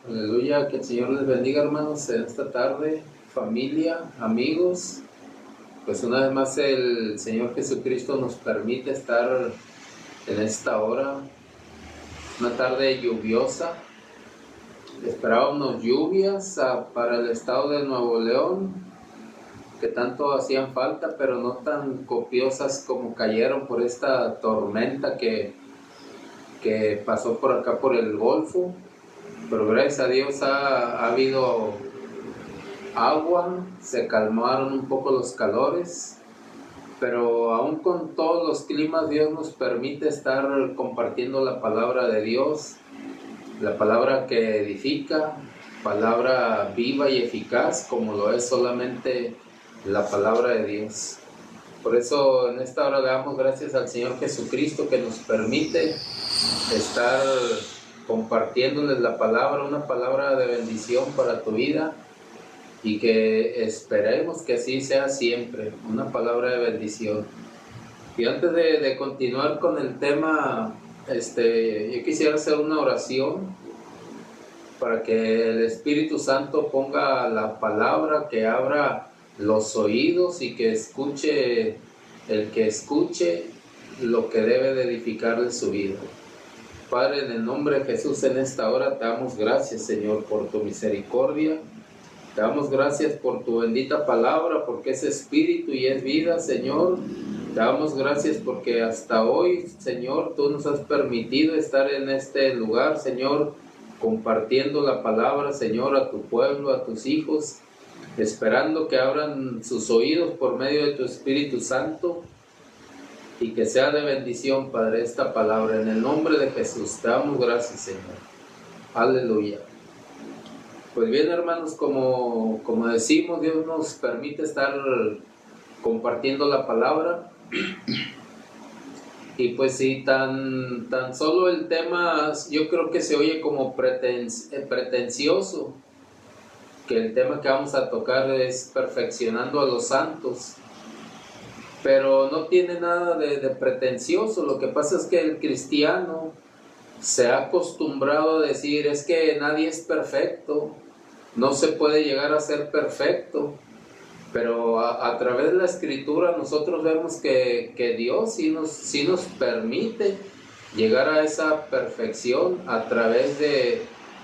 Aleluya, que el Señor les bendiga, hermanos, en esta tarde, familia, amigos. Pues una vez más el Señor Jesucristo nos permite estar en esta hora, una tarde lluviosa. Esperábamos lluvias para el estado de Nuevo León, que tanto hacían falta, pero no tan copiosas como cayeron por esta tormenta que pasó por acá por el Golfo. Pero gracias a Dios ha habido agua, se calmaron un poco los calores, pero aún con todos los climas Dios nos permite estar compartiendo la palabra de Dios, la palabra que edifica, palabra viva y eficaz como lo es solamente la palabra de Dios. Por eso en esta hora le damos gracias al Señor Jesucristo que nos permite estar compartiéndoles la palabra, una palabra de bendición para tu vida, y que esperemos que así sea siempre, una palabra de bendición. Y antes de continuar con el tema, yo quisiera hacer una oración para que el Espíritu Santo ponga la palabra, que abra los oídos y que escuche el que escuche lo que debe de edificarle su vida. Padre, en el nombre de Jesús, en esta hora te damos gracias, Señor, por tu misericordia. Te damos gracias por tu bendita palabra, porque es espíritu y es vida, Señor. Te damos gracias porque hasta hoy, Señor, tú nos has permitido estar en este lugar, Señor, compartiendo la palabra, Señor, a tu pueblo, a tus hijos, esperando que abran sus oídos por medio de tu Espíritu Santo, y que sea de bendición, Padre, esta palabra. En el nombre de Jesús, te damos gracias, Señor. Aleluya. Pues bien, hermanos, como decimos, Dios nos permite estar compartiendo la palabra. Y pues si tan solo el tema, yo creo que se oye como pretencioso, que el tema que vamos a tocar es perfeccionando a los santos. Pero no tiene nada de pretencioso. Lo que pasa es que el cristiano se ha acostumbrado a decir, es que nadie es perfecto, no se puede llegar a ser perfecto. Pero a través de la Escritura nosotros vemos que Dios sí nos permite llegar a esa perfección a través de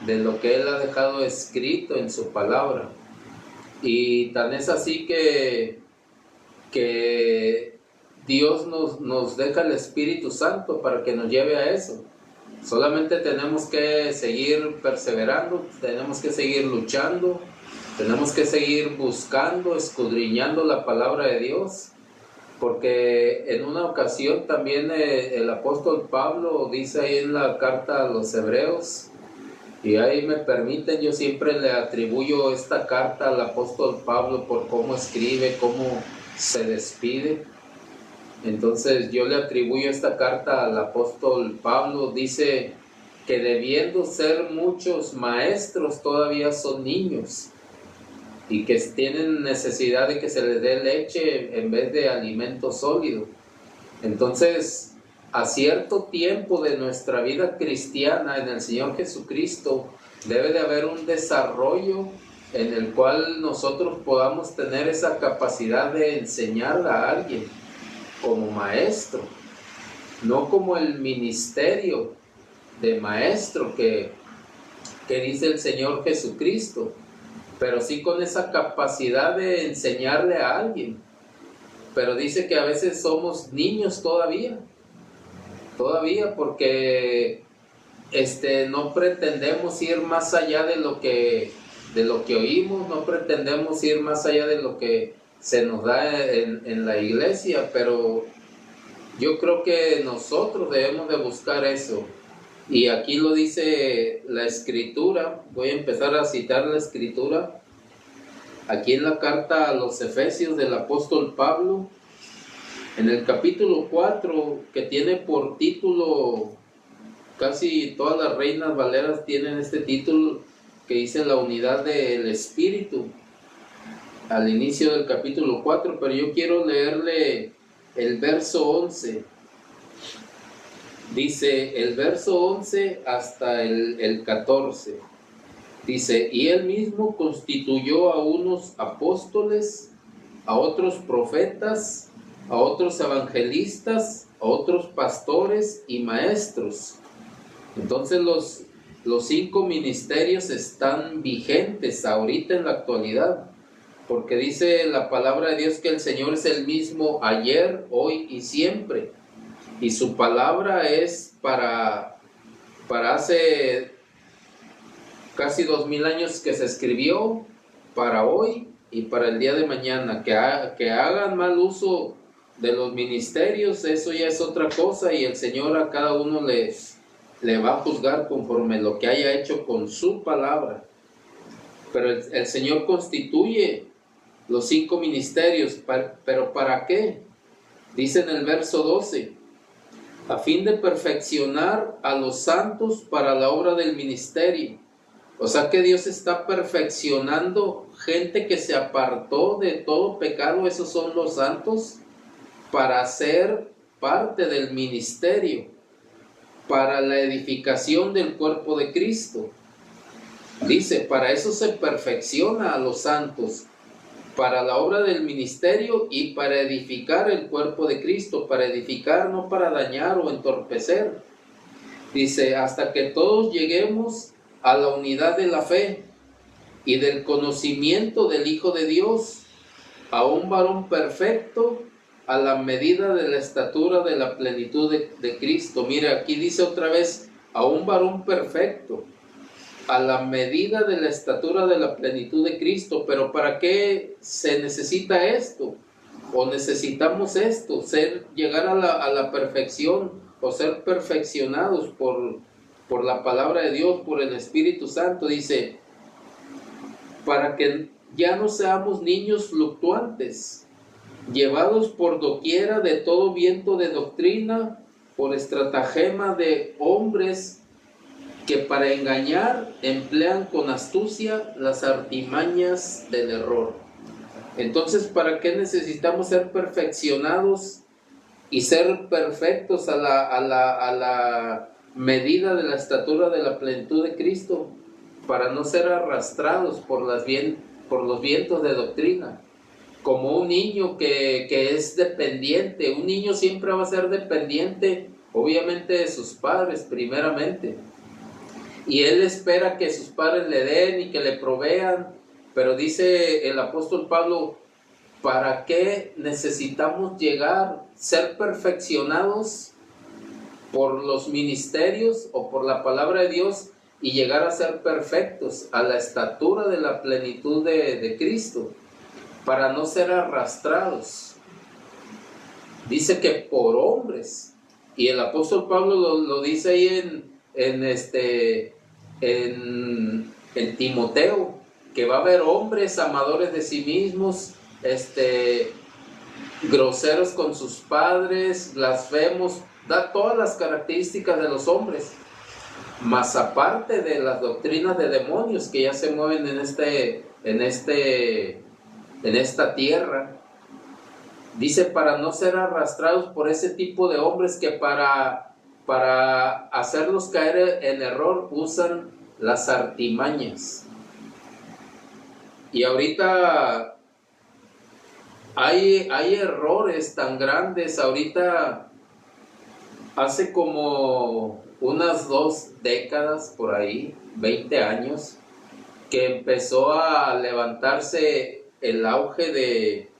lo que Él ha dejado escrito en su palabra. Y tan es así que Dios nos deja el Espíritu Santo para que nos lleve a eso. Solamente tenemos que seguir perseverando, tenemos que seguir luchando, tenemos que seguir buscando, escudriñando la palabra de Dios, porque en una ocasión también el apóstol Pablo dice ahí en la carta a los Hebreos, y ahí me permiten, yo siempre le atribuyo esta carta al apóstol Pablo por cómo escribe, cómo se despide. Entonces yo le atribuyo esta carta al apóstol Pablo. Dice que debiendo ser muchos maestros todavía son niños, y que tienen necesidad de que se les dé leche en vez de alimento sólido. Entonces, a cierto tiempo de nuestra vida cristiana en el Señor Jesucristo debe de haber un desarrollo en el cual nosotros podamos tener esa capacidad de enseñar a alguien como maestro, no como el ministerio de maestro que dice el Señor Jesucristo, pero sí con esa capacidad de enseñarle a alguien. Pero dice que a veces somos niños todavía porque no pretendemos ir más allá de lo que oímos, no pretendemos ir más allá de lo que se nos da en la iglesia, pero yo creo que nosotros debemos de buscar eso. Y aquí lo dice la Escritura. Voy a empezar a citar la Escritura. Aquí en la carta a los Efesios del apóstol Pablo, en el capítulo 4, que tiene por título, casi todas las Reinas Valeras tienen este título, que dice la unidad del Espíritu, al inicio del capítulo 4, pero yo quiero leerle el verso 11. Dice el verso 11 hasta el 14. Dice, y él mismo constituyó a unos apóstoles, a otros profetas, a otros evangelistas, a otros pastores y maestros. Entonces los 5 ministerios están vigentes ahorita en la actualidad, porque dice la palabra de Dios que el Señor es el mismo ayer, hoy y siempre, y su palabra es para hace casi 2000 años que se escribió, para hoy y para el día de mañana. Que hagan mal uso de los ministerios, eso ya es otra cosa, y el Señor a cada uno le va a juzgar conforme lo que haya hecho con su palabra. Pero el Señor constituye los 5 ministerios, pero ¿para qué? Dice en el verso 12, a fin de perfeccionar a los santos para la obra del ministerio. O sea que Dios está perfeccionando gente que se apartó de todo pecado, esos son los santos, para ser parte del ministerio, para la edificación del cuerpo de Cristo. Dice, para eso se perfecciona a los santos, para la obra del ministerio y para edificar el cuerpo de Cristo, para edificar, no para dañar o entorpecer. Dice, hasta que todos lleguemos a la unidad de la fe y del conocimiento del Hijo de Dios, a un varón perfecto, a la medida de la estatura de la plenitud de Cristo. Mire, aquí dice otra vez, a un varón perfecto, a la medida de la estatura de la plenitud de Cristo. Pero ¿para qué se necesita esto? ¿O necesitamos esto? Llegar a la perfección, o ser perfeccionados por la palabra de Dios, por el Espíritu Santo. Dice, para que ya no seamos niños fluctuantes, llevados por doquiera de todo viento de doctrina, por estratagema de hombres que para engañar emplean con astucia las artimañas del error. Entonces, ¿para qué necesitamos ser perfeccionados y ser perfectos a la medida de la estatura de la plenitud de Cristo? Para no ser arrastrados por los vientos de doctrina. Como un niño que es dependiente. Un niño siempre va a ser dependiente, obviamente, de sus padres primeramente. Y él espera que sus padres le den y que le provean. Pero dice el apóstol Pablo, ¿para qué necesitamos ser perfeccionados por los ministerios o por la palabra de Dios y llegar a ser perfectos a la estatura de la plenitud de Cristo? Para no ser arrastrados. Dice que por hombres. Y el apóstol Pablo lo dice ahí en Timoteo, que va a haber hombres amadores de sí mismos, groseros con sus padres, blasfemos, da todas las características de los hombres, más aparte de las doctrinas de demonios que ya se mueven en esta tierra. Dice, para no ser arrastrados por ese tipo de hombres que para hacerlos caer en error usan las artimañas. Y ahorita hay errores tan grandes. Ahorita hace como unas 2 décadas por ahí, 20 años, que empezó a levantarse el auge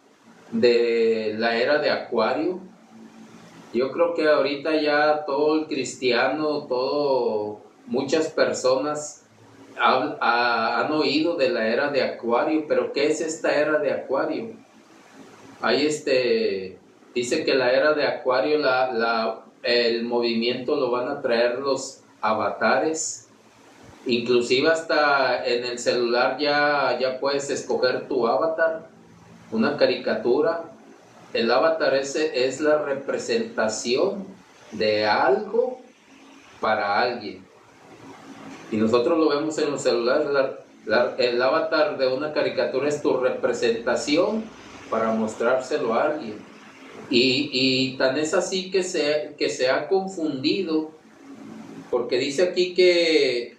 de la era de Acuario. Yo creo que ahorita ya todo el cristiano, muchas personas han oído de la era de Acuario. Pero ¿qué es esta era de Acuario? Ahí dice que la era de Acuario, el movimiento lo van a traer los avatares. Inclusive hasta en el celular ya puedes escoger tu avatar, una caricatura. El avatar es la representación de algo para alguien. Y nosotros lo vemos en los celulares. El avatar de una caricatura es tu representación para mostrárselo a alguien. Y tan es así que se ha confundido, porque dice aquí que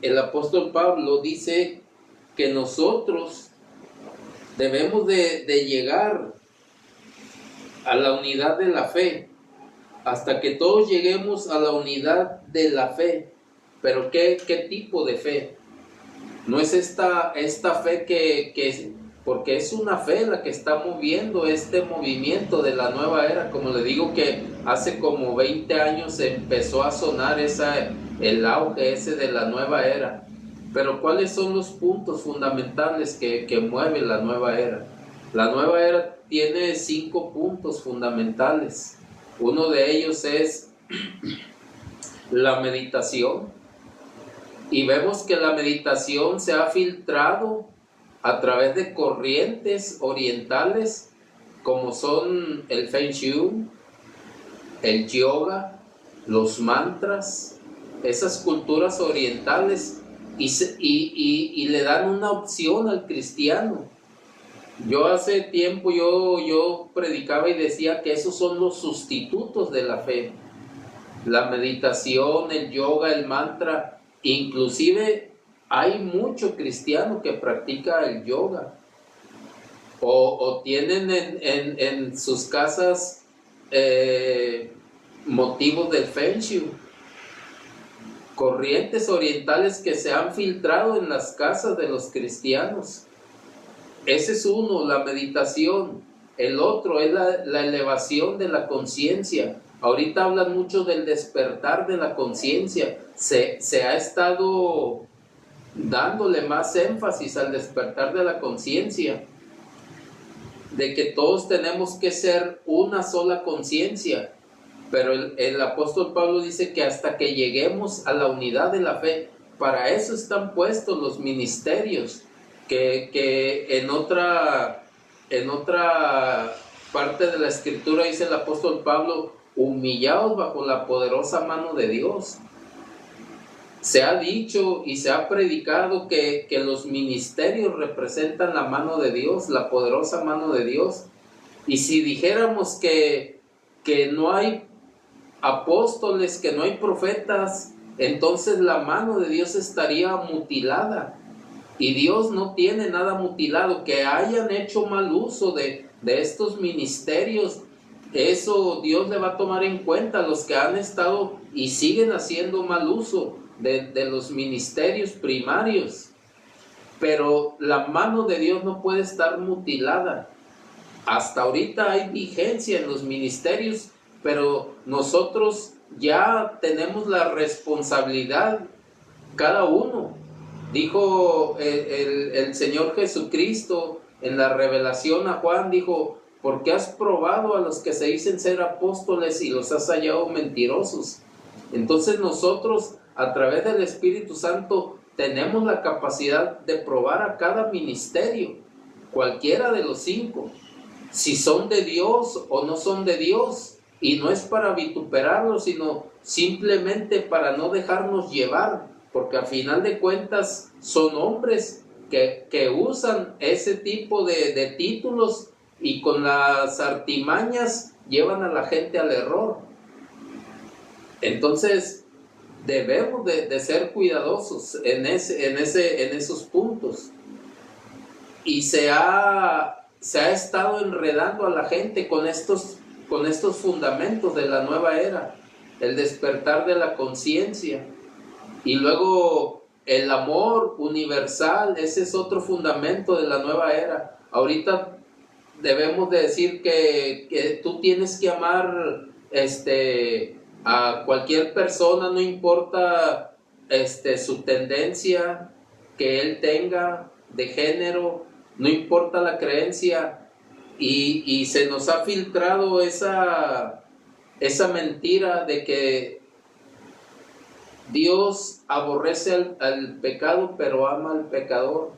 el apóstol Pablo dice que nosotros debemos de llegar a la unidad de la fe, hasta que todos lleguemos a la unidad de la fe. Pero ¿qué tipo de fe? No es esta fe porque es una fe la que está moviendo este movimiento de la nueva era. Como le digo, que hace como 20 años empezó a sonar el auge ese de la nueva era. Pero ¿cuáles son los puntos fundamentales que mueven la nueva era? La nueva era tiene 5 puntos fundamentales. Uno de ellos es la meditación. Y vemos que la meditación se ha filtrado a través de corrientes orientales como son el Feng Shui, el yoga, los mantras, esas culturas orientales, y le dan una opción al cristiano. Yo hace tiempo yo predicaba y decía que esos son los sustitutos de la fe. La meditación, el yoga, el mantra. Inclusive hay mucho cristiano que practica el yoga o tienen en sus casas motivos del Feng Shui, corrientes orientales que se han filtrado en las casas de los cristianos. Ese es uno, la meditación. El otro es la elevación de la conciencia. Ahorita hablan mucho del despertar de la conciencia. Se ha estado dándole más énfasis al despertar de la conciencia, de que todos tenemos que ser una sola conciencia. Pero el apóstol Pablo dice que hasta que lleguemos a la unidad de la fe, para eso están puestos los ministerios, que en otra parte de la escritura dice el apóstol Pablo: humillaos bajo la poderosa mano de Dios. Se ha dicho y se ha predicado que los ministerios representan la mano de Dios, la poderosa mano de Dios. Y si dijéramos que no hay apóstoles, que no hay profetas, entonces la mano de Dios estaría mutilada. Y Dios no tiene nada mutilado. Que hayan hecho mal uso de estos ministerios, eso Dios le va a tomar en cuenta a los que han estado y siguen haciendo mal uso de los ministerios primarios. Pero la mano de Dios no puede estar mutilada. Hasta ahorita hay vigencia en los ministerios, pero nosotros ya tenemos la responsabilidad, cada uno. Dijo el Señor Jesucristo en la revelación a Juan, dijo: porque has probado a los que se dicen ser apóstoles y los has hallado mentirosos. Entonces nosotros, a través del Espíritu Santo, tenemos la capacidad de probar a cada ministerio, cualquiera de los 5, si son de Dios o no son de Dios. Y no es para vituperarlos, sino simplemente para no dejarnos llevar, porque a final de cuentas son hombres que usan ese tipo de títulos y con las artimañas llevan a la gente al error. Entonces debemos de ser cuidadosos en esos puntos. Y se ha estado enredando a la gente con estos fundamentos de la nueva era, el despertar de la conciencia. Y luego el amor universal, ese es otro fundamento de la nueva era. Ahorita debemos de decir que tú tienes que amar a cualquier persona, no importa su tendencia que él tenga de género, no importa la creencia. Y se nos ha filtrado esa mentira de que Dios aborrece al pecado, pero ama al pecador.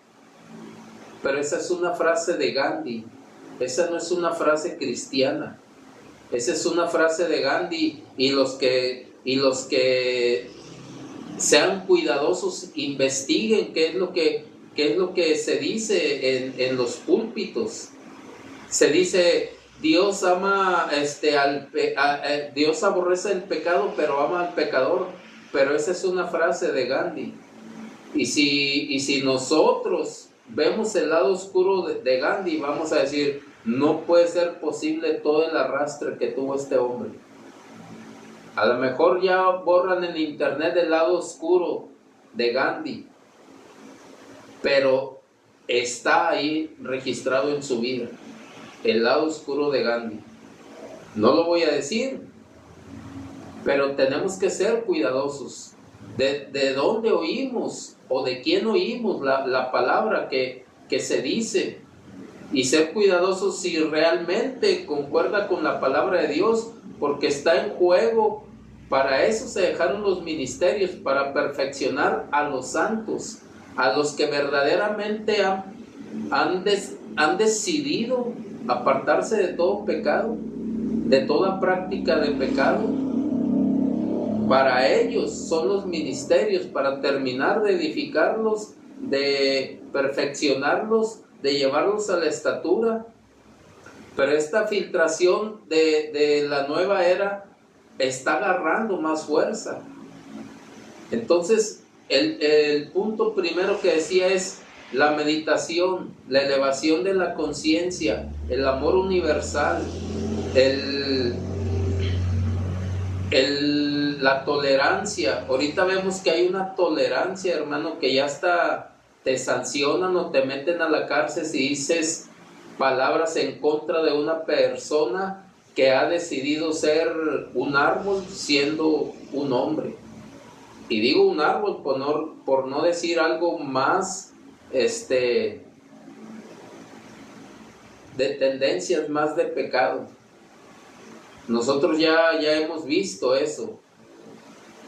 Pero esa es una frase de Gandhi. Esa no es una frase cristiana. Esa es una frase de Gandhi. Y los que sean cuidadosos, investiguen qué es lo que se dice en los púlpitos. Se dice: Dios ama Dios aborrece el pecado, pero ama al pecador. Pero esa es una frase de Gandhi. Y si nosotros vemos el lado oscuro de Gandhi, vamos a decir, no puede ser posible todo el arrastre que tuvo este hombre. A lo mejor ya borran en internet el lado oscuro de Gandhi, pero está ahí registrado en su vida, el lado oscuro de Gandhi. No lo voy a decir, pero tenemos que ser cuidadosos. ¿De dónde oímos o de quién oímos la palabra que se dice? Y ser cuidadosos si realmente concuerda con la palabra de Dios, porque está en juego. Para eso se dejaron los ministerios, para perfeccionar a los santos, a los que verdaderamente han decidido apartarse de todo pecado, de toda práctica de pecado. Para ellos son los ministerios, para terminar de edificarlos, de perfeccionarlos, de llevarlos a la estatura. Pero esta filtración de la nueva era está agarrando más fuerza. Entonces, el punto primero que decía es la meditación, la elevación de la conciencia, el amor universal, la tolerancia. Ahorita vemos que hay una tolerancia, hermano, que ya hasta te sancionan o te meten a la cárcel si dices palabras en contra de una persona que ha decidido ser un árbol siendo un hombre. Y digo un árbol por no decir algo más de tendencias más de pecado. Nosotros ya hemos visto eso,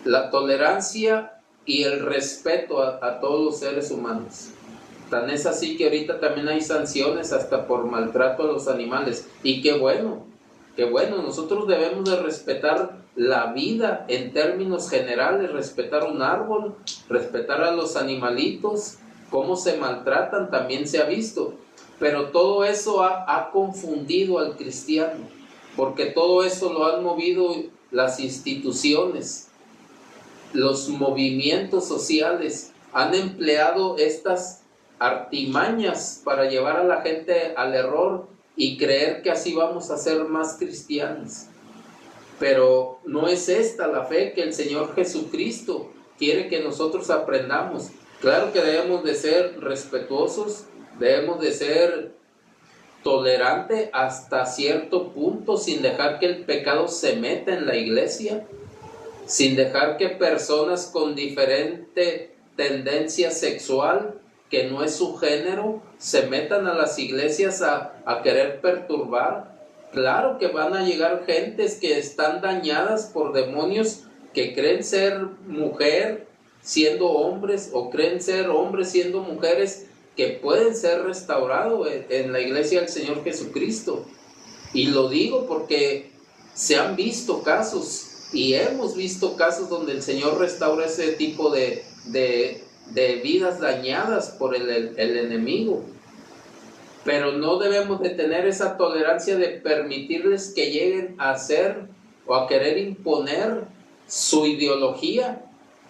la tolerancia y el respeto a todos los seres humanos. Tan es así que ahorita también hay sanciones hasta por maltrato a los animales. Y qué bueno, nosotros debemos de respetar la vida en términos generales, respetar un árbol, respetar a los animalitos, cómo se maltratan también se ha visto. Pero todo eso ha confundido al cristiano, porque todo eso lo han movido las instituciones, los movimientos sociales, han empleado estas artimañas para llevar a la gente al error y creer que así vamos a ser más cristianos. Pero no es esta la fe que el Señor Jesucristo quiere que nosotros aprendamos. Claro que debemos de ser respetuosos, debemos de ser tolerantes hasta cierto punto, sin dejar que el pecado se meta en la iglesia, sin dejar que personas con diferente tendencia sexual, que no es su género, se metan a las iglesias a querer perturbar. Claro que van a llegar gentes que están dañadas por demonios, que creen ser mujer siendo hombres, o creen ser hombres siendo mujeres, que pueden ser restaurados en la iglesia del Señor Jesucristo. Y lo digo porque se han visto casos, y hemos visto casos donde el Señor restaura ese tipo de vidas dañadas por el enemigo. Pero no debemos de tener esa tolerancia de permitirles que lleguen a hacer o a querer imponer su ideología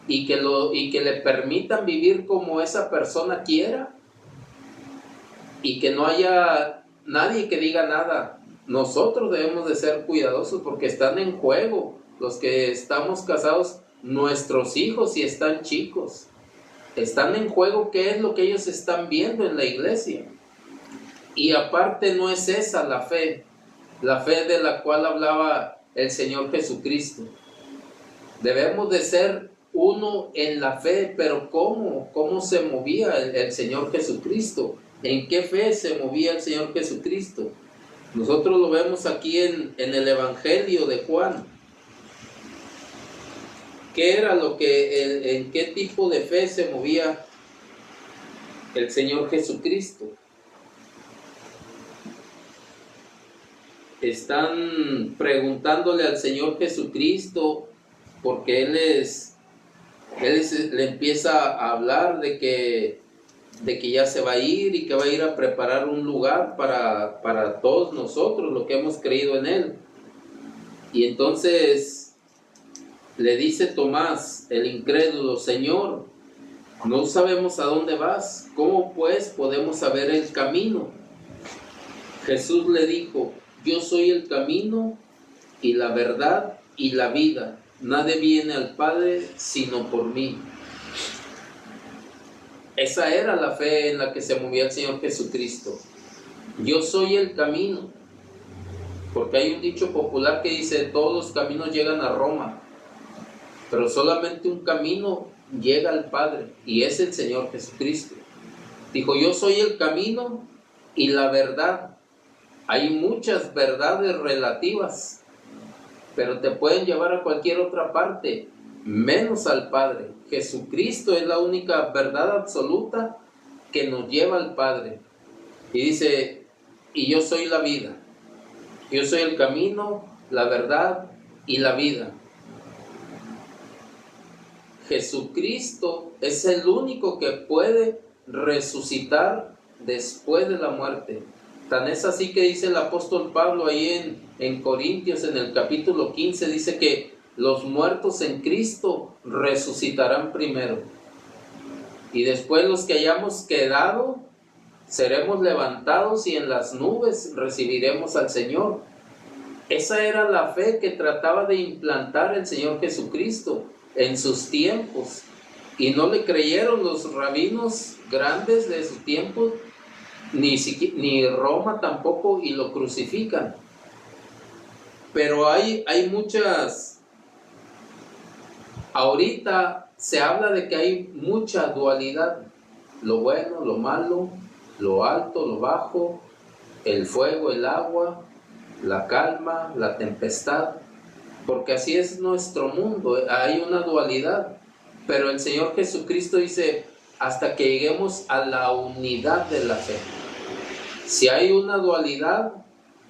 y que le permitan vivir como esa persona quiera, y que no haya nadie que diga nada. Nosotros debemos de ser cuidadosos porque están en juego los que estamos casados, nuestros hijos si están chicos. Están en juego qué es lo que ellos están viendo en la iglesia. Y aparte no es esa la fe de la cual hablaba el Señor Jesucristo. Debemos de ser uno en la fe, pero ¿cómo se movía el Señor Jesucristo? ¿En qué fe se movía el Señor Jesucristo? Nosotros lo vemos aquí en el Evangelio de Juan. ¿Qué era en qué tipo de fe se movía el Señor Jesucristo? Están preguntándole al Señor Jesucristo porque Él le empieza a hablar de que ya se va a ir y que va a ir a preparar un lugar para todos nosotros, los que hemos creído en Él. Y entonces le dice Tomás, el incrédulo: Señor, No sabemos a dónde vas, ¿cómo pues podemos saber el camino? Jesús le dijo, yo soy el camino y la verdad y la vida. Nadie viene al Padre sino por mí. Esa era la fe en la que se movía el Señor Jesucristo. Yo soy el camino. Porque hay un dicho popular que dice, todos los caminos llegan a Roma, pero solamente un camino llega al Padre, y es el Señor Jesucristo. Dijo, yo soy el camino y la verdad. Hay muchas verdades relativas, pero te pueden llevar a cualquier otra parte, menos al Padre. Jesucristo es la única verdad absoluta que nos lleva al Padre. Y dice, y yo soy la vida. Yo soy el camino, la verdad y la vida. Jesucristo es el único que puede resucitar después de la muerte. Tan es así que dice el apóstol Pablo ahí en Corintios, en el capítulo 15, dice que los muertos en Cristo resucitarán primero. Y después los que hayamos quedado, seremos levantados y en las nubes recibiremos al Señor. Esa era la fe que trataba de implantar el Señor Jesucristo en sus tiempos. Y no le creyeron los rabinos grandes de su tiempo, ni Roma tampoco, y lo crucifican. Pero hay muchas... Ahorita se habla de que hay mucha dualidad. Lo bueno, lo malo, lo alto, lo bajo, el fuego, el agua, la calma, la tempestad, porque así es nuestro mundo, hay una dualidad, pero el Señor Jesucristo dice, hasta que lleguemos a la unidad de la fe. Si hay una dualidad,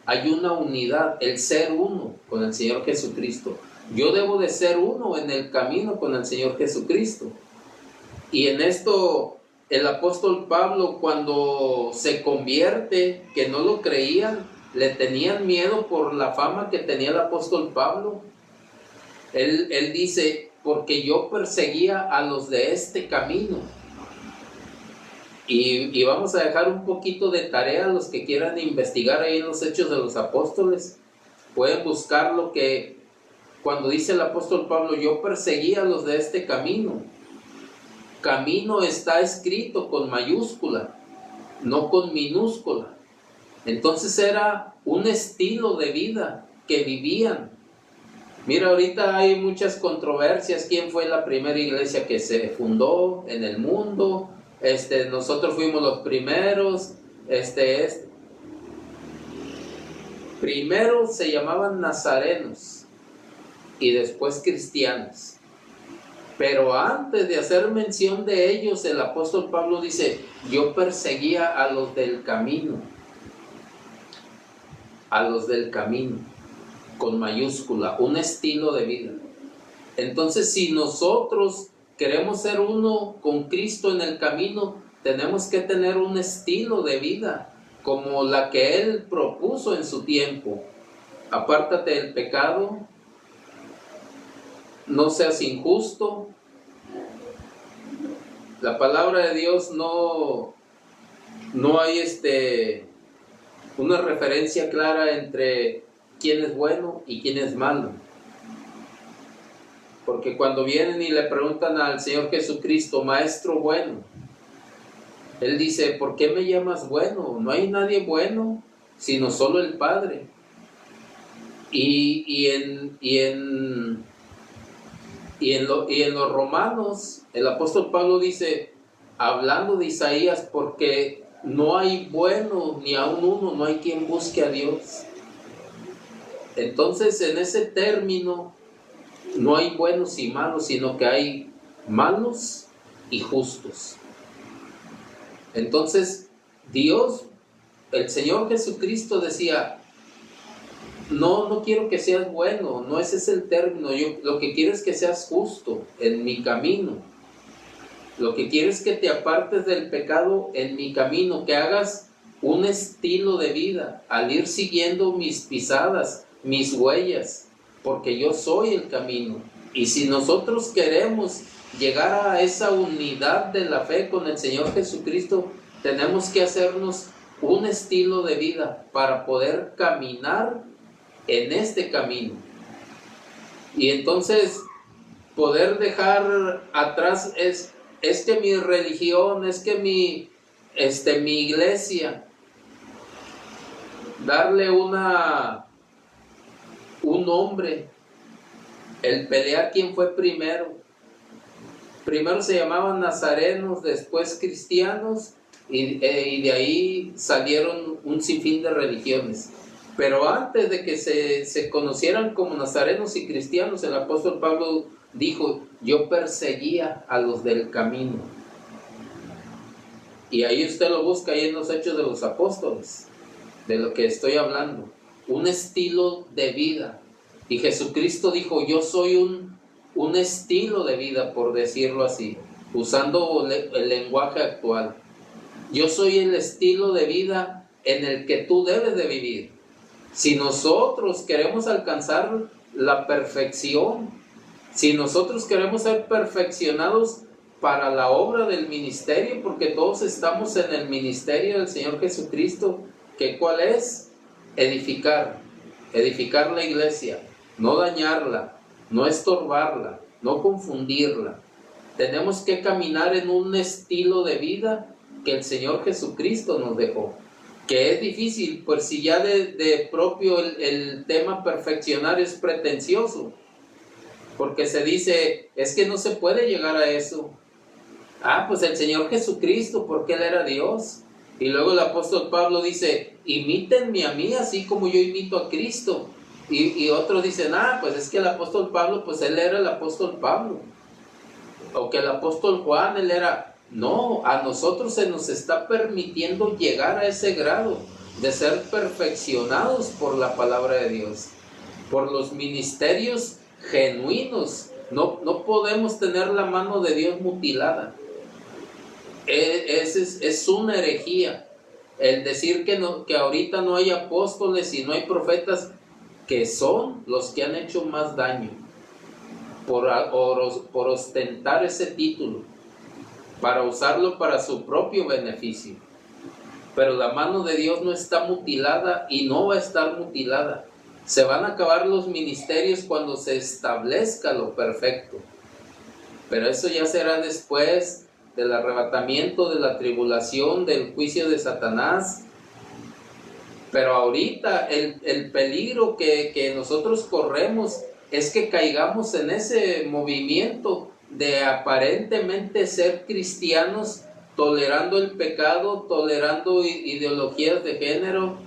hay una unidad, el ser uno con el Señor Jesucristo. Yo debo de ser uno en el camino con el Señor Jesucristo. Y en esto el apóstol Pablo, cuando se convierte, que no lo creían, le tenían miedo por la fama que tenía el apóstol Pablo. Él dice, porque yo perseguía a los de este camino. Y vamos a dejar un poquito de tarea a los que quieran investigar ahí en los Hechos de los Apóstoles. Pueden buscar lo que, cuando dice el apóstol Pablo, yo perseguía a los de este camino. Camino está escrito con mayúscula, no con minúscula. Entonces era un estilo de vida que vivían. Mira, ahorita hay muchas controversias. ¿Quién fue la primera iglesia que se fundó en el mundo? Nosotros fuimos los primeros. Primero se llamaban nazarenos y después cristianos. Pero antes de hacer mención de ellos, el apóstol Pablo dice, yo perseguía a los del camino. A los del camino, con mayúscula, un estilo de vida. Entonces, si nosotros queremos ser uno con Cristo en el camino, tenemos que tener un estilo de vida, como la que Él propuso en su tiempo. Apártate del pecado, no seas injusto. La palabra de Dios no hay una referencia clara entre quién es bueno y quién es malo. Porque cuando vienen y le preguntan al Señor Jesucristo, Maestro bueno, Él dice, ¿por qué me llamas bueno? No hay nadie bueno, sino solo el Padre. Y en los Romanos, el apóstol Pablo dice, hablando de Isaías, porque no hay bueno ni aun uno, no hay quien busque a Dios. Entonces, en ese término, no hay buenos y malos, sino que hay malos y justos. Entonces, Dios, el Señor Jesucristo decía, no quiero que seas bueno, no ese es el término, yo lo que quiero es que seas justo en mi camino. Lo que quiero es que te apartes del pecado en mi camino, que hagas un estilo de vida al ir siguiendo mis pisadas, mis huellas, porque yo soy el camino. Y si nosotros queremos llegar a esa unidad de la fe con el Señor Jesucristo, tenemos que hacernos un estilo de vida para poder caminar en este camino. Y entonces poder dejar atrás es que mi religión, es que mi iglesia, darle un nombre, el pelear quién fue primero. Primero se llamaban nazarenos, después cristianos, y de ahí salieron un sinfín de religiones. Pero antes de que se conocieran como nazarenos y cristianos, el apóstol Pablo dijo: yo perseguía a los del camino. Y ahí usted lo busca, ahí en los Hechos de los Apóstoles, de lo que estoy hablando. Un estilo de vida. Y Jesucristo dijo: yo soy un estilo de vida, por decirlo así, usando el lenguaje actual. Yo soy el estilo de vida en el que tú debes de vivir. Si nosotros queremos alcanzar la perfección, si nosotros queremos ser perfeccionados para la obra del ministerio, porque todos estamos en el ministerio del Señor Jesucristo, que ¿cuál es? Edificar la iglesia, no dañarla, no estorbarla, no confundirla. Tenemos que caminar en un estilo de vida que el Señor Jesucristo nos dejó, que es difícil, pues si ya de propio el tema perfeccionar es pretencioso, porque se dice, es que no se puede llegar a eso. Pues el Señor Jesucristo, porque Él era Dios. Y luego el apóstol Pablo dice: imítenme a mí así como yo imito a Cristo. Y otros dicen: pues es que el apóstol Pablo, pues él era el apóstol Pablo. O que el apóstol Juan, él era... No, a nosotros se nos está permitiendo llegar a ese grado de ser perfeccionados por la palabra de Dios, por los ministerios genuinos. No podemos tener la mano de Dios mutilada. Es una herejía el decir que ahorita no hay apóstoles y no hay profetas, que son los que han hecho más daño por ostentar ese título, para usarlo para su propio beneficio. Pero la mano de Dios no está mutilada y no va a estar mutilada. Se van a acabar los ministerios cuando se establezca lo perfecto. Pero eso ya será después del arrebatamiento, de la tribulación, del juicio de Satanás. Pero ahorita el peligro que nosotros corremos es que caigamos en ese movimiento de aparentemente ser cristianos, tolerando el pecado, tolerando ideologías de género,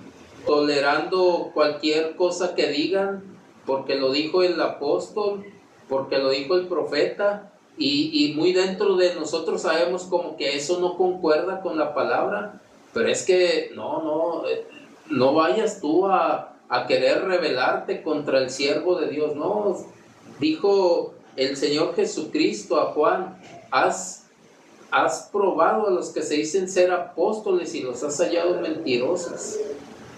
tolerando cualquier cosa que digan, porque lo dijo el apóstol, porque lo dijo el profeta, y muy dentro de nosotros sabemos como que eso no concuerda con la palabra. Pero es que no vayas tú a querer rebelarte contra el siervo de Dios. No, dijo el Señor Jesucristo a Juan: has probado a los que se dicen ser apóstoles y los has hallado mentirosos.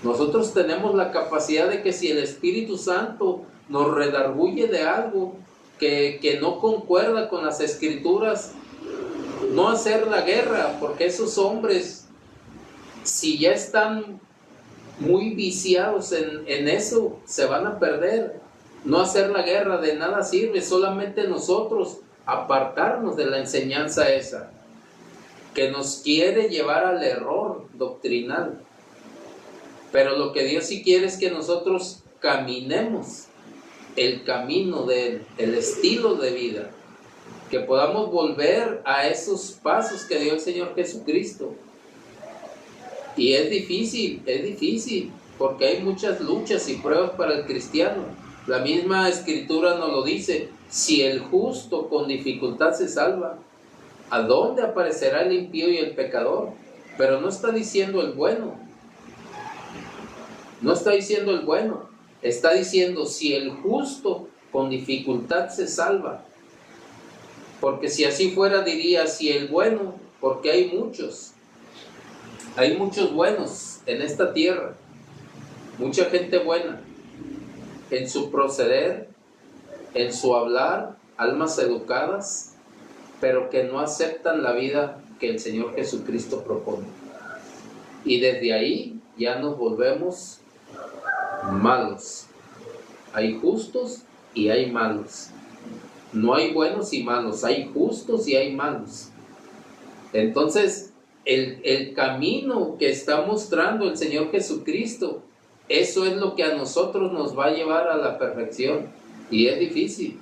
Nosotros tenemos la capacidad de que si el Espíritu Santo nos redarguye de algo que no concuerda con las Escrituras, no hacer la guerra, porque esos hombres, si ya están muy viciados en eso, se van a perder. No hacer la guerra de nada sirve, solamente nosotros apartarnos de la enseñanza esa, que nos quiere llevar al error doctrinal. Pero lo que Dios sí quiere es que nosotros caminemos el camino del estilo de vida, que podamos volver a esos pasos que dio el Señor Jesucristo. Y es difícil, porque hay muchas luchas y pruebas para el cristiano. La misma Escritura nos lo dice: si el justo con dificultad se salva, ¿a dónde aparecerá el impío y el pecador? Pero no está diciendo el bueno. No está diciendo el bueno. Está diciendo si el justo con dificultad se salva. Porque si así fuera diría si el bueno, porque hay muchos buenos en esta tierra, mucha gente buena en su proceder, en su hablar, almas educadas, pero que no aceptan la vida que el Señor Jesucristo propone. Y desde ahí ya nos volvemos malos. Hay justos y hay malos. No hay buenos y malos, hay justos y hay malos. Entonces, el camino que está mostrando el Señor Jesucristo, eso es lo que a nosotros nos va a llevar a la perfección. Y es difícil,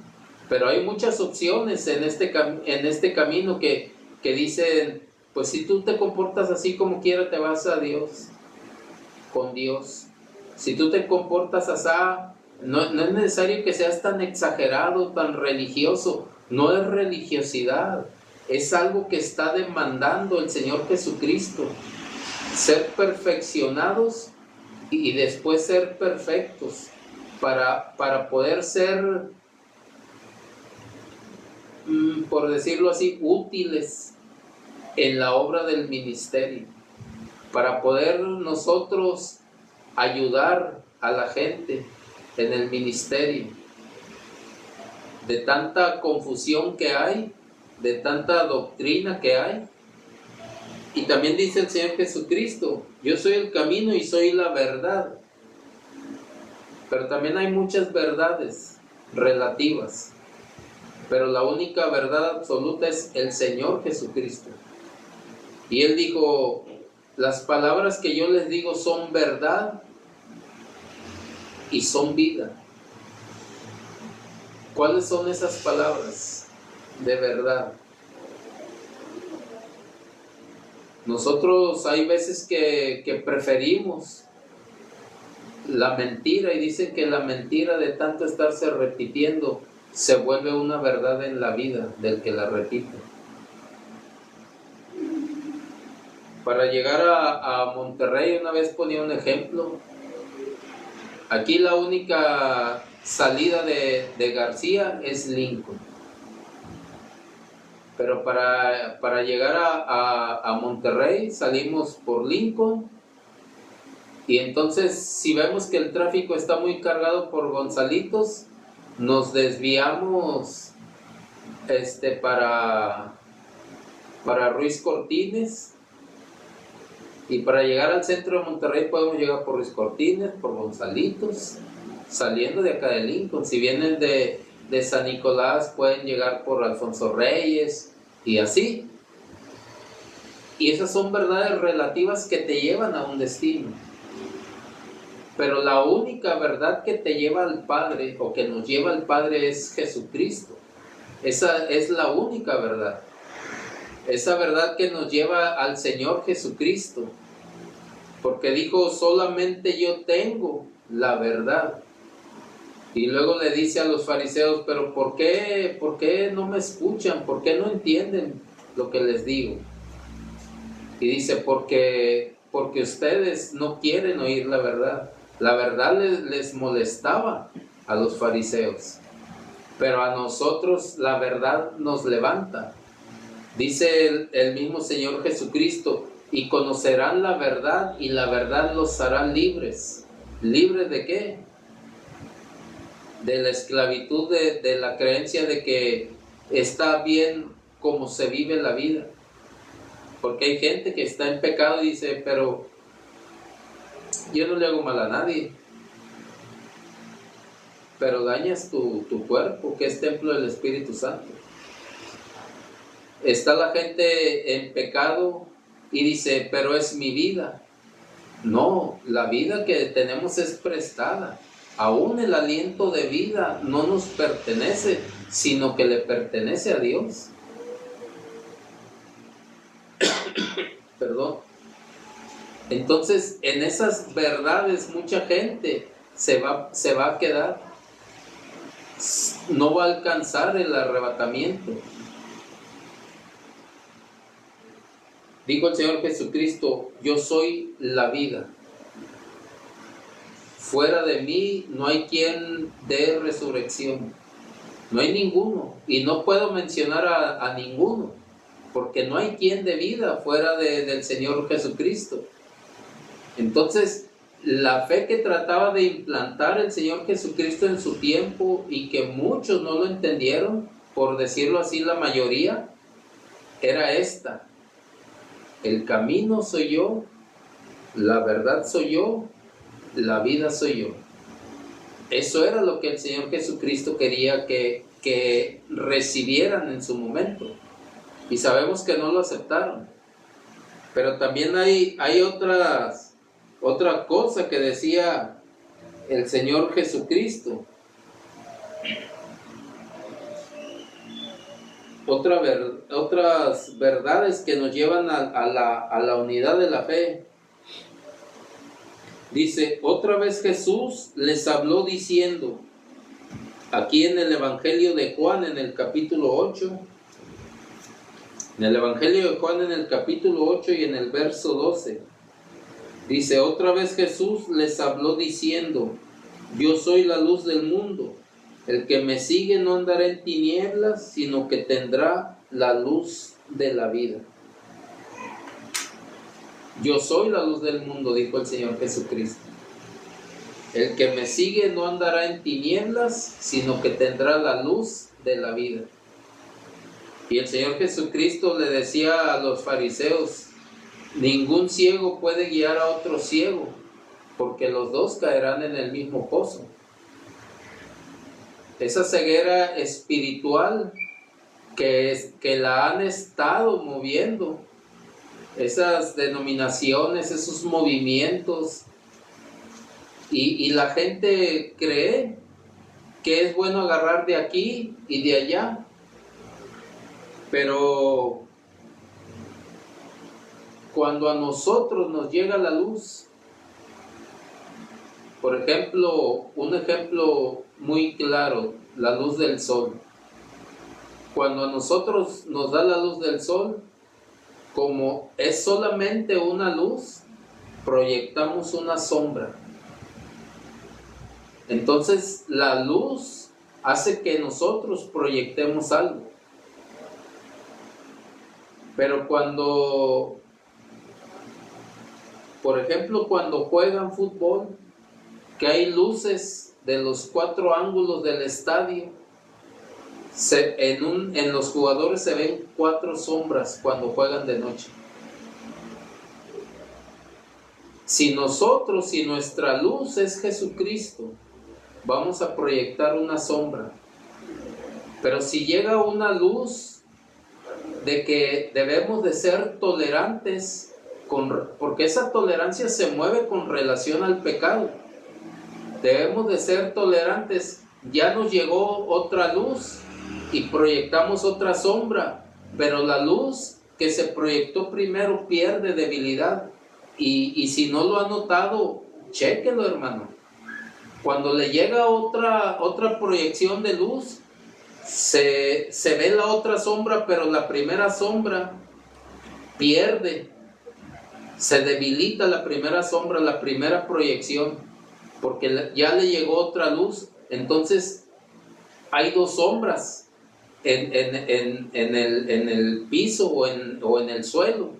pero hay muchas opciones en este camino que dicen, pues si tú te comportas así como quiera, te vas a Dios, con Dios. Si tú te comportas así, no es necesario que seas tan exagerado, tan religioso. No es religiosidad, es algo que está demandando el Señor Jesucristo. Ser perfeccionados y después ser perfectos para poder ser, por decirlo así, útiles en la obra del ministerio, para poder nosotros ayudar a la gente en el ministerio. De tanta confusión que hay, de tanta doctrina que hay. Y también dice el Señor Jesucristo, yo soy el camino y soy la verdad. Pero también hay muchas verdades relativas. Pero la única verdad absoluta es el Señor Jesucristo. Y Él dijo, las palabras que yo les digo son verdad y son vida. ¿Cuáles son esas palabras de verdad? Nosotros hay veces que preferimos la mentira y dicen que la mentira de tanto estarse repitiendo se vuelve una verdad en la vida del que la repite. Para llegar a Monterrey, una vez ponía un ejemplo. Aquí la única salida de García es Lincoln. Pero para llegar a Monterrey salimos por Lincoln. Y entonces si vemos que el tráfico está muy cargado por Gonzalitos, nos desviamos para Ruiz Cortines. Y para llegar al centro de Monterrey podemos llegar por Ruiz Cortines, por Gonzalitos, saliendo de acá de Lincoln. Si vienen de San Nicolás pueden llegar por Alfonso Reyes y así. Y esas son verdades relativas que te llevan a un destino. Pero la única verdad que te lleva al Padre o que nos lleva al Padre es Jesucristo. Esa es la única verdad. Esa verdad que nos lleva al Señor Jesucristo. Porque dijo, solamente yo tengo la verdad. Y luego le dice a los fariseos, pero ¿por qué no me escuchan? ¿Por qué no entienden lo que les digo? Y dice, porque ustedes no quieren oír la verdad. La verdad les molestaba a los fariseos. Pero a nosotros la verdad nos levanta. Dice el mismo Señor Jesucristo, y conocerán la verdad y la verdad los hará libres. ¿Libres de qué? De la esclavitud de la creencia de que está bien como se vive la vida. Porque hay gente que está en pecado y dice, pero yo no le hago mal a nadie. Pero dañas tu cuerpo, que es templo del Espíritu Santo. Está la gente en pecado y dice, pero es mi vida. No, la vida que tenemos es prestada. Aún el aliento de vida no nos pertenece, sino que le pertenece a Dios. Perdón. Entonces, en esas verdades mucha gente se va a quedar. No va a alcanzar el arrebatamiento. Dijo el Señor Jesucristo, yo soy la vida. Fuera de mí no hay quien dé resurrección. No hay ninguno. Y no puedo mencionar a ninguno. Porque no hay quien dé vida fuera del Señor Jesucristo. Entonces, la fe que trataba de implantar el Señor Jesucristo en su tiempo y que muchos no lo entendieron, por decirlo así, la mayoría, era esta: el camino soy yo, la verdad soy yo, la vida soy yo. Eso era lo que el Señor Jesucristo quería que recibieran en su momento. Y sabemos que no lo aceptaron. Pero también hay otra cosa que decía el Señor Jesucristo. Otras verdades que nos llevan a la unidad de la fe. Dice, otra vez Jesús les habló diciendo, aquí en el Evangelio de Juan, en el capítulo 8, en el Evangelio de Juan, en el capítulo 8 y en el verso 12, dice, otra vez Jesús les habló diciendo, yo soy la luz del mundo, el que me sigue no andará en tinieblas, sino que tendrá la luz de la vida. Yo soy la luz del mundo, dijo el Señor Jesucristo. El que me sigue no andará en tinieblas, sino que tendrá la luz de la vida. Y el Señor Jesucristo le decía a los fariseos, ningún ciego puede guiar a otro ciego, porque los dos caerán en el mismo pozo. Esa ceguera espiritual que la han estado moviendo, esas denominaciones, esos movimientos, y la gente cree que es bueno agarrar de aquí y de allá, pero cuando a nosotros nos llega la luz, por ejemplo, un ejemplo muy claro, la luz del sol. Cuando a nosotros nos da la luz del sol, como es solamente una luz, proyectamos una sombra. Entonces la luz hace que nosotros proyectemos algo. Pero cuando, por ejemplo, cuando juegan fútbol, que hay luces de los 4 ángulos del estadio, en los jugadores se ven 4 sombras cuando juegan de noche. Si nuestra luz es Jesucristo, vamos a proyectar una sombra. Pero si llega una luz de que debemos de ser tolerantes, porque esa tolerancia se mueve con relación al pecado. Debemos de ser tolerantes. Ya nos llegó otra luz y proyectamos otra sombra, pero la luz que se proyectó primero pierde debilidad. Y si no lo ha notado, chéquelo, hermano. Cuando le llega otra proyección de luz, se ve la otra sombra, pero la primera sombra pierde, se debilita la primera sombra, la primera proyección, porque ya le llegó otra luz. Entonces hay 2 sombras en el piso o en el suelo,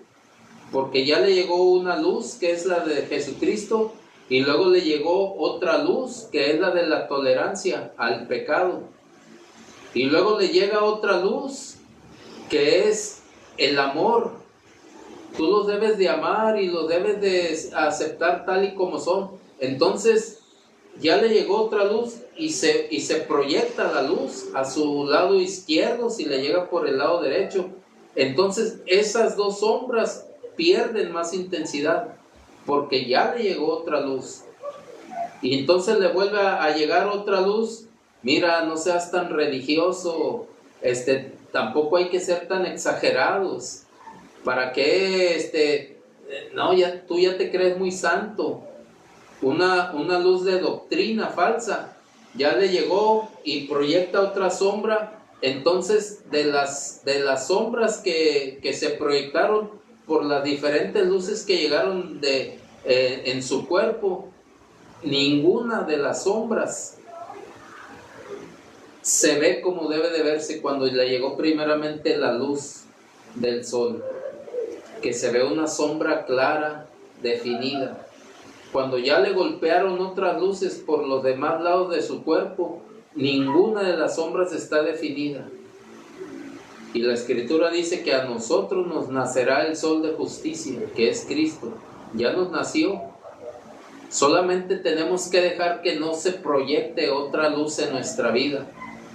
porque ya le llegó una luz que es la de Jesucristo, y luego le llegó otra luz que es la de la tolerancia al pecado, y luego le llega otra luz que es el amor. Tú los debes de amar y los debes de aceptar tal y como son. Entonces ya le llegó otra luz y se proyecta la luz a su lado izquierdo si le llega por el lado derecho. Entonces esas 2 sombras pierden más intensidad porque ya le llegó otra luz. Y entonces le vuelve a llegar otra luz. Mira, no seas tan religioso, tampoco hay que ser tan exagerados. ¿Para qué? No, tú ya te crees muy santo. Una luz de doctrina falsa ya le llegó y proyecta otra sombra. Entonces de las sombras que se proyectaron por las diferentes luces que llegaron en su cuerpo, ninguna de las sombras se ve como debe de verse cuando le llegó primeramente la luz del sol, que se ve una sombra clara, definida. Cuando ya le golpearon otras luces por los demás lados de su cuerpo, ninguna de las sombras está definida. Y la Escritura dice que a nosotros nos nacerá el sol de justicia, que es Cristo. Ya nos nació. Solamente tenemos que dejar que no se proyecte otra luz en nuestra vida,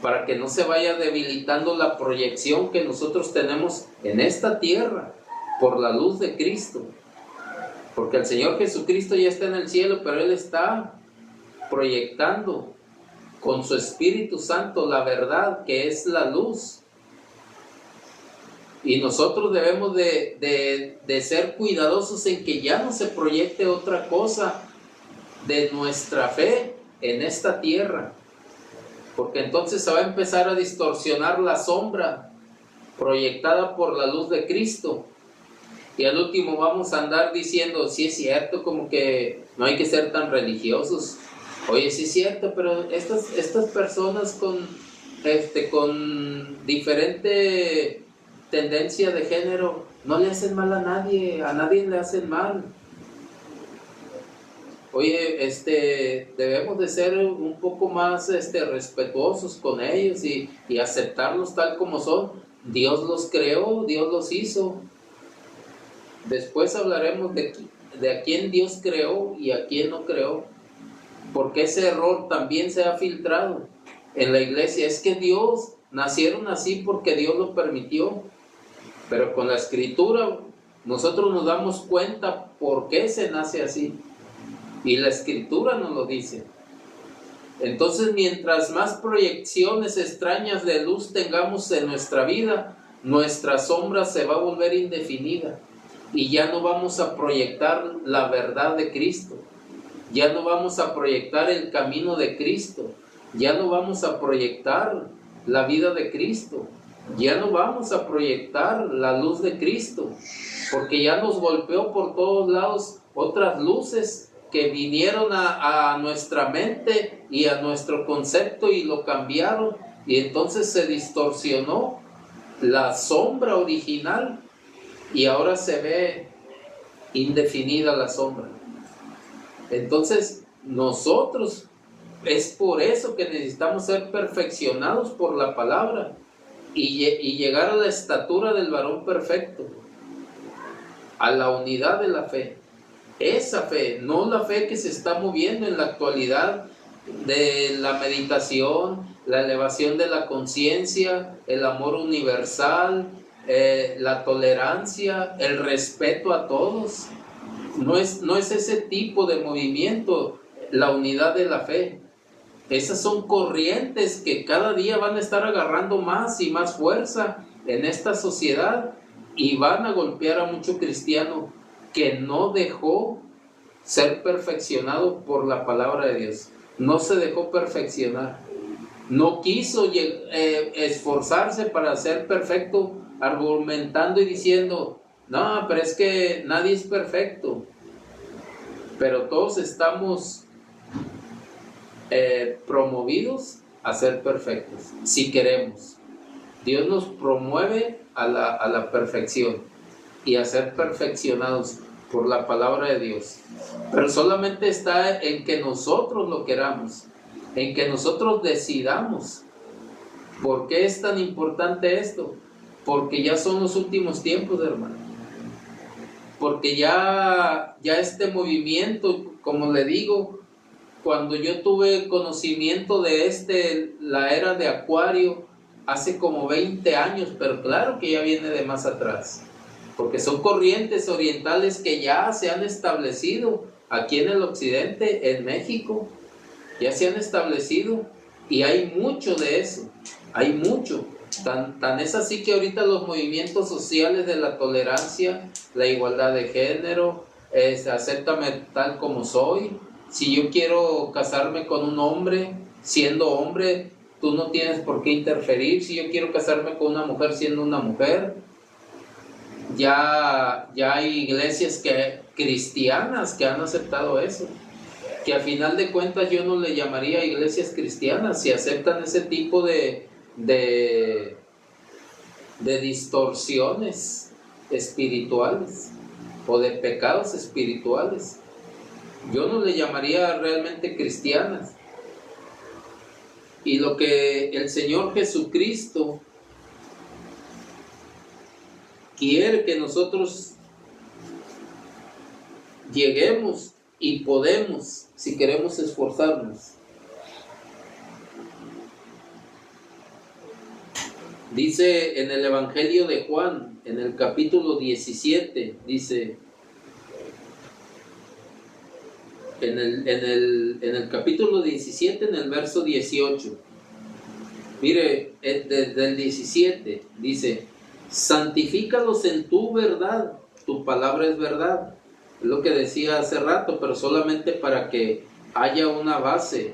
para que no se vaya debilitando la proyección que nosotros tenemos en esta tierra por la luz de Cristo. Porque el Señor Jesucristo ya está en el cielo, pero Él está proyectando con su Espíritu Santo la verdad, que es la luz. Y nosotros debemos de ser cuidadosos en que ya no se proyecte otra cosa de nuestra fe en esta tierra, porque entonces se va a empezar a distorsionar la sombra proyectada por la luz de Cristo, y al último vamos a andar diciendo, sí es cierto, como que no hay que ser tan religiosos. Oye, sí es cierto, pero estas personas con diferente tendencia de género no le hacen mal a nadie le hacen mal. Oye, debemos de ser un poco más respetuosos con ellos y aceptarlos tal como son. Dios los creó, Dios los hizo. Después hablaremos de a quién Dios creó y a quién no creó, porque ese error también se ha filtrado en la iglesia. Es que nacieron así porque Dios lo permitió, pero con la Escritura nosotros nos damos cuenta por qué se nace así. Y la Escritura nos lo dice. Entonces, mientras más proyecciones extrañas de luz tengamos en nuestra vida, nuestra sombra se va a volver indefinida. Y ya no vamos a proyectar la verdad de Cristo. Ya no vamos a proyectar el camino de Cristo. Ya no vamos a proyectar la vida de Cristo. Ya no vamos a proyectar la luz de Cristo. Porque ya nos golpeó por todos lados otras luces que vinieron a nuestra mente y a nuestro concepto y lo cambiaron, y entonces se distorsionó la sombra original y ahora se ve indefinida la sombra. Entonces nosotros, es por eso que necesitamos ser perfeccionados por la palabra y llegar a la estatura del varón perfecto, a la unidad de la fe. Esa fe, no la fe que se está moviendo en la actualidad de la meditación, la elevación de la conciencia, el amor universal, la tolerancia, el respeto a todos. No es ese tipo de movimiento la unidad de la fe. Esas son corrientes que cada día van a estar agarrando más y más fuerza en esta sociedad y van a golpear a mucho cristiano que no dejó ser perfeccionado por la palabra de Dios. No se dejó perfeccionar. No quiso esforzarse para ser perfecto, argumentando y diciendo, no, pero es que nadie es perfecto. Pero todos estamos promovidos a ser perfectos, si queremos. Dios nos promueve a la perfección y a ser perfeccionados por la palabra de Dios. Pero solamente está en que nosotros lo queramos, en que nosotros decidamos. ¿Por qué es tan importante esto? Porque ya son los últimos tiempos, hermano. Porque ya este movimiento, como le digo, cuando yo tuve conocimiento de la era de Acuario, hace como 20 años, pero claro que ya viene de más atrás, porque son corrientes orientales que ya se han establecido aquí en el occidente, en México, ya se han establecido, y hay mucho de eso, hay mucho. Tan es así que ahorita los movimientos sociales de la tolerancia, la igualdad de género, acéptame tal como soy. Si yo quiero casarme con un hombre, siendo hombre, tú no tienes por qué interferir. Si yo quiero casarme con una mujer siendo una mujer, ya hay iglesias cristianas que han aceptado eso, que a final de cuentas yo no le llamaría iglesias cristianas si aceptan ese tipo de distorsiones espirituales o de pecados espirituales. Yo no le llamaría realmente cristianas. Y lo que el Señor Jesucristo quiere que nosotros lleguemos y podemos, si queremos esforzarnos. Dice en el Evangelio de Juan, en el capítulo 17, dice, en el capítulo 17, en el verso 18, mire, desde el 17, dice, santifícalos en tu verdad, tu palabra es verdad. Es lo que decía hace rato, pero solamente para que haya una base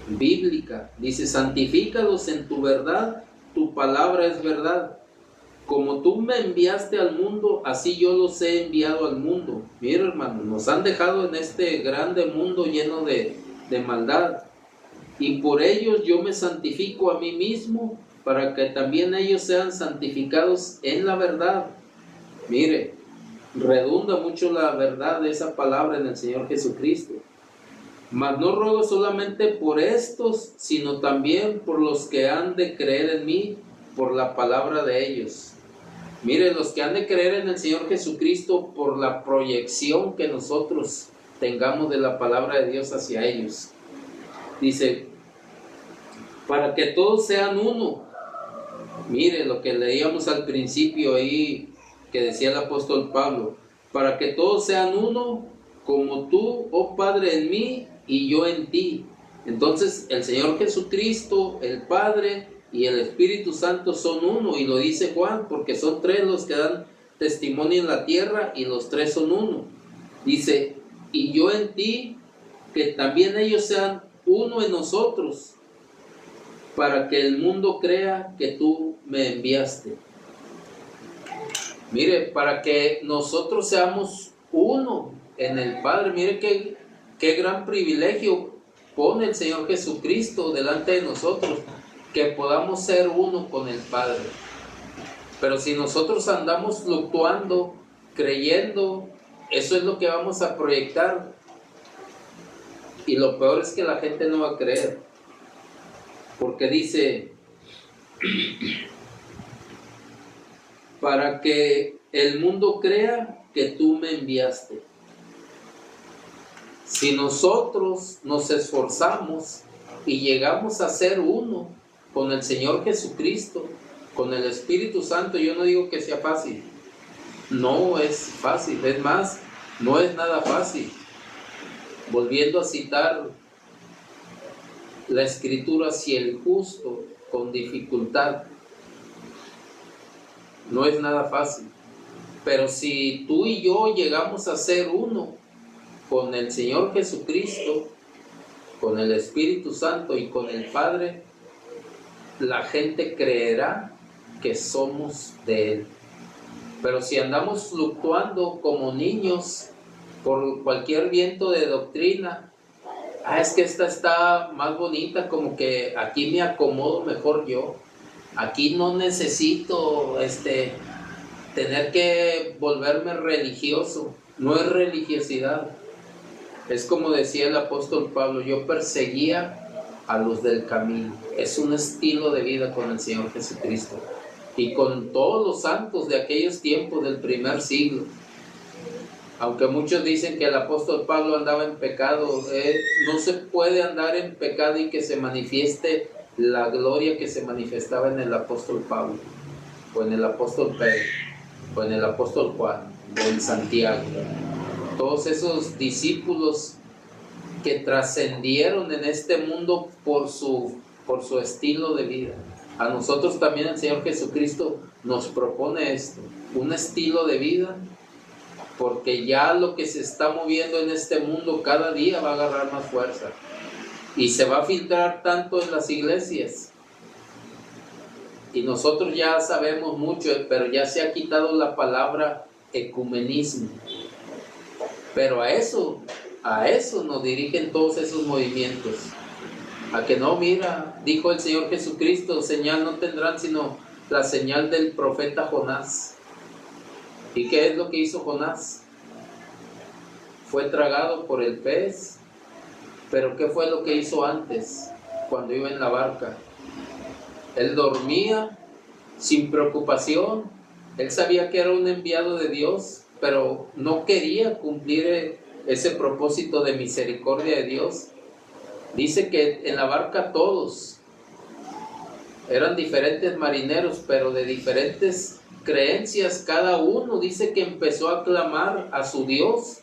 bíblica. Dice, santifícalos en tu verdad, tu palabra es verdad. Como tú me enviaste al mundo, así yo los he enviado al mundo. Mira, hermano, nos han dejado en este grande mundo lleno de maldad. Y por ellos yo me santifico a mí mismo, para que también ellos sean santificados en la verdad. Mire, redunda mucho la verdad de esa palabra en el Señor Jesucristo. Mas no ruego solamente por estos, sino también por los que han de creer en mí, por la palabra de ellos. Mire, los que han de creer en el Señor Jesucristo por la proyección que nosotros tengamos de la palabra de Dios hacia ellos. Dice, para que todos sean uno. Mire lo que leíamos al principio ahí, que decía el apóstol Pablo, para que todos sean uno, como tú, oh Padre, en mí y yo en ti. Entonces el Señor Jesucristo, el Padre y el Espíritu Santo son uno, y lo dice Juan, porque son tres los que dan testimonio en la tierra y los tres son uno. Dice, y yo en ti, que también ellos sean uno en nosotros, para que el mundo crea que tú me enviaste. Mire, para que nosotros seamos uno en el Padre. Mire qué gran privilegio pone el Señor Jesucristo delante de nosotros, que podamos ser uno con el Padre. Pero si nosotros andamos fluctuando, creyendo, eso es lo que vamos a proyectar. Y lo peor es que la gente no va a creer. Porque dice, para que el mundo crea que tú me enviaste. Si nosotros nos esforzamos y llegamos a ser uno con el Señor Jesucristo, con el Espíritu Santo, yo no digo que sea fácil. No es fácil, es más, no es nada fácil. Volviendo a citar la Escritura, si el justo con dificultad, no es nada fácil. Pero si tú y yo llegamos a ser uno con el Señor Jesucristo, con el Espíritu Santo y con el Padre, la gente creerá que somos de Él. Pero si andamos fluctuando como niños por cualquier viento de doctrina, es que esta está más bonita, como que aquí me acomodo mejor yo, aquí no necesito tener que volverme religioso. No es religiosidad. Es como decía el apóstol Pablo, yo perseguía a los del camino. Es un estilo de vida con el Señor Jesucristo y con todos los santos de aquellos tiempos del primer siglo. Aunque muchos dicen que el apóstol Pablo andaba en pecado, no se puede andar en pecado y que se manifieste la gloria que se manifestaba en el apóstol Pablo, o en el apóstol Pedro, o en el apóstol Juan, o en Santiago. Todos esos discípulos que trascendieron en este mundo por su estilo de vida. A nosotros también el Señor Jesucristo nos propone esto, un estilo de vida, porque ya lo que se está moviendo en este mundo cada día va a agarrar más fuerza y se va a filtrar tanto en las iglesias. Y nosotros ya sabemos mucho, pero ya se ha quitado la palabra ecumenismo. Pero a eso nos dirigen todos esos movimientos. A que no, mira, dijo el Señor Jesucristo, señal no tendrán sino la señal del profeta Jonás. ¿Y qué es lo que hizo Jonás? Fue tragado por el pez. Pero ¿qué fue lo que hizo antes, cuando iba en la barca? Él dormía sin preocupación, Él sabía que era un enviado de Dios, pero no quería cumplir ese propósito de misericordia de Dios. Dice que en la barca todos eran diferentes marineros, pero de diferentes creencias cada uno. Dice que empezó a clamar a su Dios.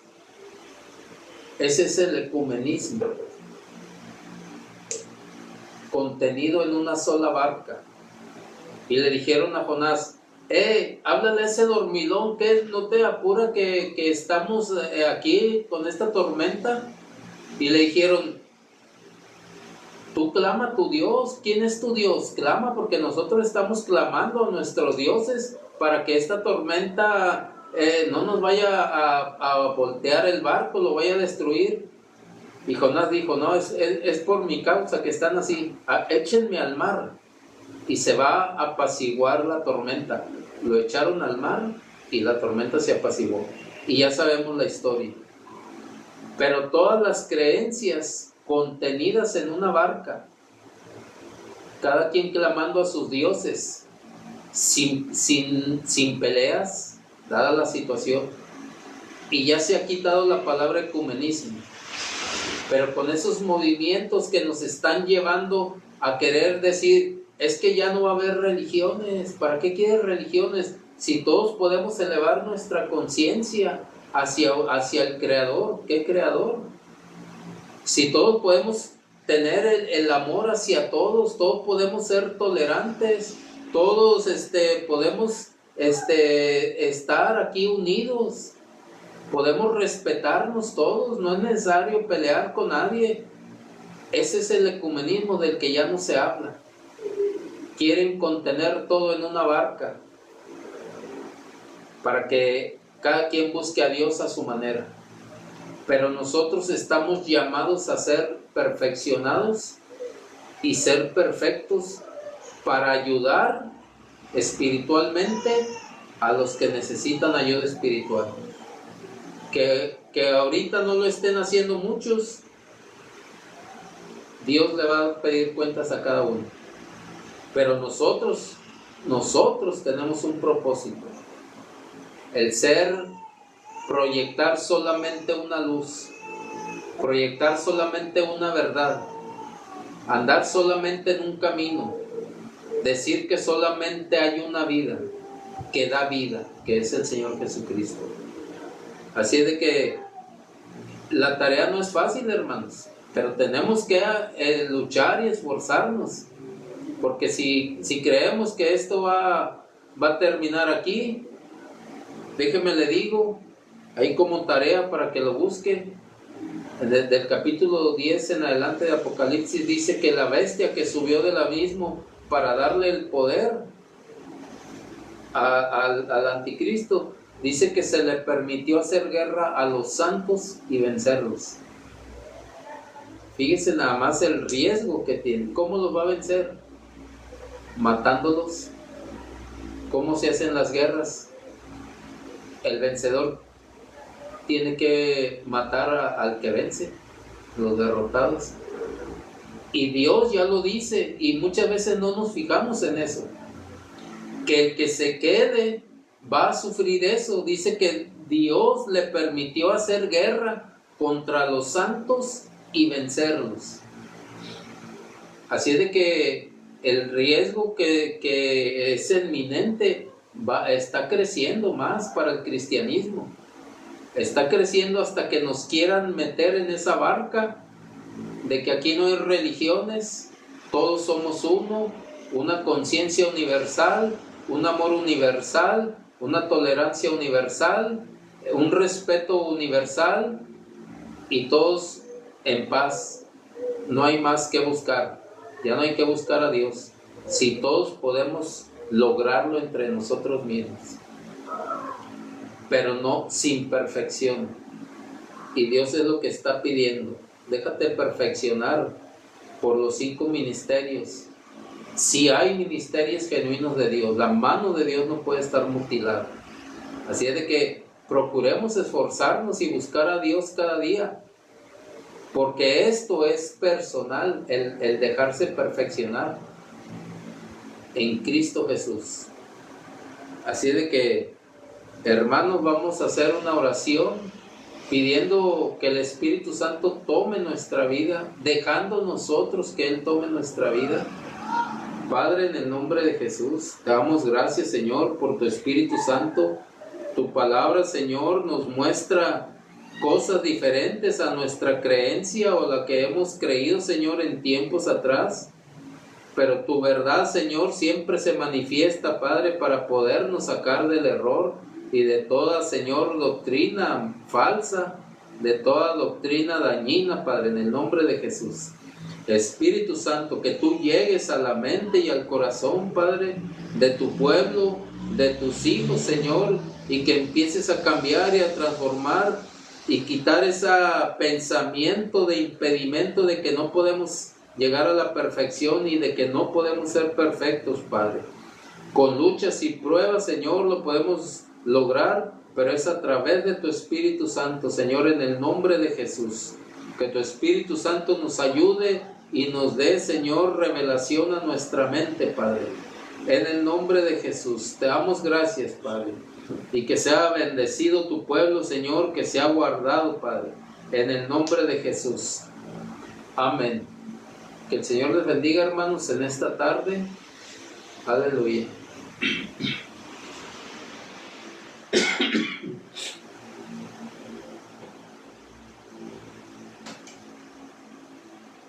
Ese es el ecumenismo, contenido en una sola barca. Y le dijeron a Jonás: háblale a ese dormilón, que no te apura que estamos aquí con esta tormenta. Y le dijeron: tú clama a tu Dios. ¿Quién es tu Dios? Clama, porque nosotros estamos clamando a nuestros dioses para que esta tormenta no nos vaya a voltear el barco, lo vaya a destruir. Y Jonás dijo: no, es por mi causa que están así. Échenme al mar y se va a apaciguar la tormenta. Lo echaron al mar y la tormenta se apaciguó. Y ya sabemos la historia. Pero todas las creencias contenidas en una barca, cada quien clamando a sus dioses, sin peleas, dada la situación. Y ya se ha quitado la palabra ecumenismo, pero con esos movimientos que nos están llevando a querer decir: es que ya no va a haber religiones. ¿Para qué quieres religiones si todos podemos elevar nuestra conciencia hacia el Creador? ¿Qué Creador? Si todos podemos tener el amor hacia todos podemos ser tolerantes, todos podemos estar aquí unidos, podemos respetarnos todos, no es necesario pelear con nadie. Ese es el ecumenismo del que ya no se habla. Quieren contener todo en una barca para que cada quien busque a Dios a su manera. Pero nosotros estamos llamados a ser perfeccionados y ser perfectos para ayudar espiritualmente a los que necesitan ayuda espiritual. Que ahorita no lo estén haciendo muchos, Dios le va a pedir cuentas a cada uno. Pero nosotros tenemos un propósito: el proyectar solamente una luz, proyectar solamente una verdad, andar solamente en un camino, decir que solamente hay una vida que da vida, que es el Señor Jesucristo. Así es de que la tarea no es fácil, hermanos, pero tenemos que luchar y esforzarnos, porque si creemos que esto va a terminar aquí, déjeme le digo, ahí como tarea para que lo busque, desde el capítulo 10 en adelante de Apocalipsis, dice que la bestia que subió del abismo para darle el poder al anticristo, dice que se le permitió hacer guerra a los santos y vencerlos. Fíjese nada más el riesgo que tiene. ¿Cómo los va a vencer? Matándolos. ¿Cómo se hacen las guerras? El vencedor tiene que matar al que vence, los derrotados. Y Dios ya lo dice, y muchas veces no nos fijamos en eso, que el que se quede va a sufrir eso. Dice que Dios le permitió hacer guerra contra los santos y vencerlos. Así es de que el riesgo que es inminente está creciendo más para el cristianismo. Está creciendo hasta que nos quieran meter en esa barca de que aquí no hay religiones, todos somos uno, una conciencia universal, un amor universal, una tolerancia universal, un respeto universal y todos en paz. No hay más que buscar, ya no hay que buscar a Dios, si todos podemos lograrlo entre nosotros mismos, pero no sin perfección. Y Dios es lo que está pidiendo: déjate perfeccionar por los 5 ministerios. Si hay ministerios genuinos de Dios, la mano de Dios no puede estar mutilada. Así es de que procuremos esforzarnos y buscar a Dios cada día, porque esto es personal, el dejarse perfeccionar en Cristo Jesús. Así de que, hermanos, vamos a hacer una oración pidiendo que el Espíritu Santo tome nuestra vida, dejando nosotros que Él tome nuestra vida. Padre, en el nombre de Jesús, te damos gracias, Señor, por tu Espíritu Santo. Tu palabra, Señor, nos muestra cosas diferentes a nuestra creencia o la que hemos creído, Señor, en tiempos atrás. Pero tu verdad, Señor, siempre se manifiesta, Padre, para podernos sacar del error y de toda, Señor, doctrina falsa, de toda doctrina dañina, Padre, en el nombre de Jesús. Espíritu Santo, que tú llegues a la mente y al corazón, Padre, de tu pueblo, de tus hijos, Señor, y que empieces a cambiar y a transformar y quitar ese pensamiento de impedimento de que no podemos llegar a la perfección y de que no podemos ser perfectos, Padre. Con luchas y pruebas, Señor, lo podemos lograr, pero es a través de tu Espíritu Santo, Señor, en el nombre de Jesús. Que tu Espíritu Santo nos ayude y nos dé, Señor, revelación a nuestra mente, Padre. En el nombre de Jesús, te damos gracias, Padre. Y que sea bendecido tu pueblo, Señor, que sea guardado, Padre. En el nombre de Jesús. Amén. Que el Señor les bendiga, hermanos, en esta tarde. Aleluya.